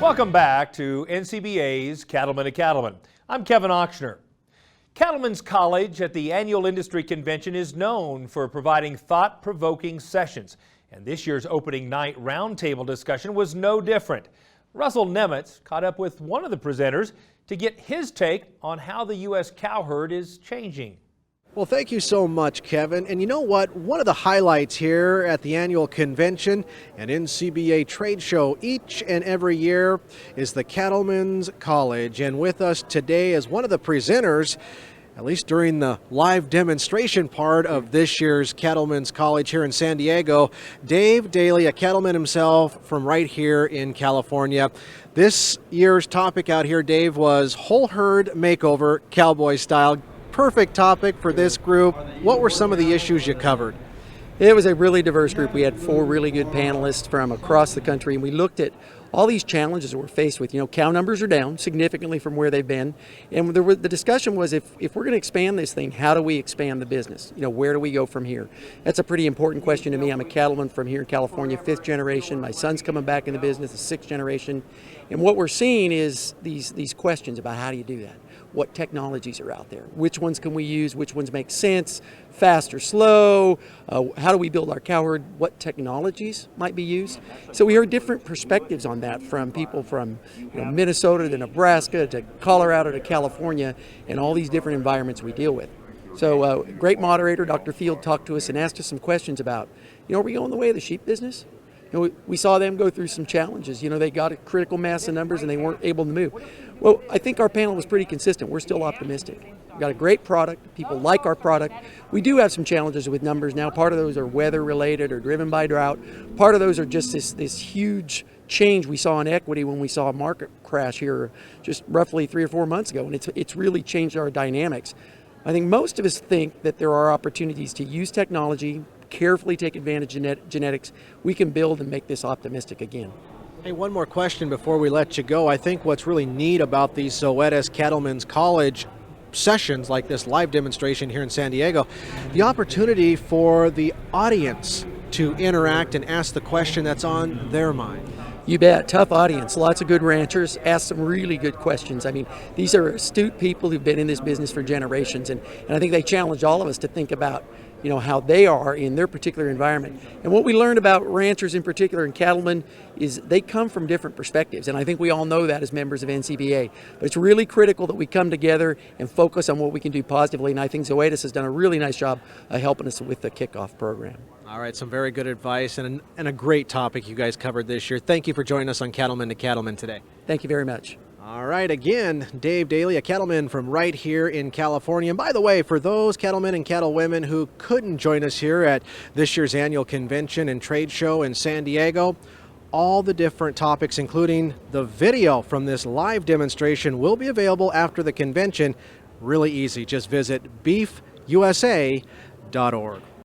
Welcome back to NCBA's Cattlemen to Cattlemen. I'm Kevin Ochsner. Cattlemen's College at the annual industry convention is known for providing thought-provoking sessions, and this year's opening night roundtable discussion was no different. Russell Nemitz caught up with one of the presenters to get his take on how the U.S. cow herd is changing. Well, thank you so much, Kevin. And you know what? One of the highlights here at the annual convention and NCBA trade show each and every year is the Cattlemen's College. And with us today is one of the presenters, at least during the live demonstration part of this year's Cattlemen's College here in San Diego, Dave Daly, a cattleman himself from right here in California. This year's topic out here, Dave, was whole herd makeover, cowboy style. Perfect topic for this group. What were some of the issues you covered? It was a really diverse group. We had 4 really good panelists from across the country, and we looked at all these challenges that we're faced with. You know, cow numbers are down significantly from where they've been, and the discussion was if we're going to expand this thing, how do we expand the business? You know, where do we go from here? That's a pretty important question to me. I'm a cattleman from here in California, 5th generation. My son's coming back in the business, the 6th generation, and what we're seeing is these questions about how do you do that? What technologies are out there? Which ones can we use? Which ones make sense? Fast or slow? How do we build our cow herd? What technologies might be used? So we heard different perspectives on that from people from Minnesota to Nebraska to Colorado to California and all these different environments we deal with. So great moderator, Dr. Field, talked to us and asked us some questions about, are we going the way of the sheep business? We saw them go through some challenges. They got a critical mass of numbers and they weren't able to move. Well, I think our panel was pretty consistent. We're still optimistic. We've got a great product. People like our product. We do have some challenges with numbers now. Part of those are weather related or driven by drought. Part of those are just this huge change we saw in equity when we saw a market crash here just roughly 3 or 4 months ago, and it's really changed our dynamics. I think most of us think that there are opportunities to use technology, carefully take advantage of genetics. We can build and make this optimistic again. Hey, one more question before we let you go. I think what's really neat about these Zoetis Cattlemen's College sessions like this live demonstration here in San Diego, the opportunity for the audience to interact and ask the question that's on their mind. You bet. Tough audience. Lots of good ranchers. Ask some really good questions. I mean, these are astute people who've been in this business for generations, and I think they challenge all of us to think about how they are in their particular environment. And what we learned about ranchers in particular and cattlemen is they come from different perspectives. And I think we all know that as members of NCBA. But it's really critical that we come together and focus on what we can do positively. And I think Zoetis has done a really nice job of helping us with the kickoff program. All right, some very good advice and a great topic you guys covered this year. Thank you for joining us on Cattlemen to Cattlemen today. Thank you very much. All right, again, Dave Daly, a cattleman from right here in California. And by the way, for those cattlemen and cattlewomen who couldn't join us here at this year's annual convention and trade show in San Diego, all the different topics, including the video from this live demonstration, will be available after the convention. Really easy. Just visit beefusa.org.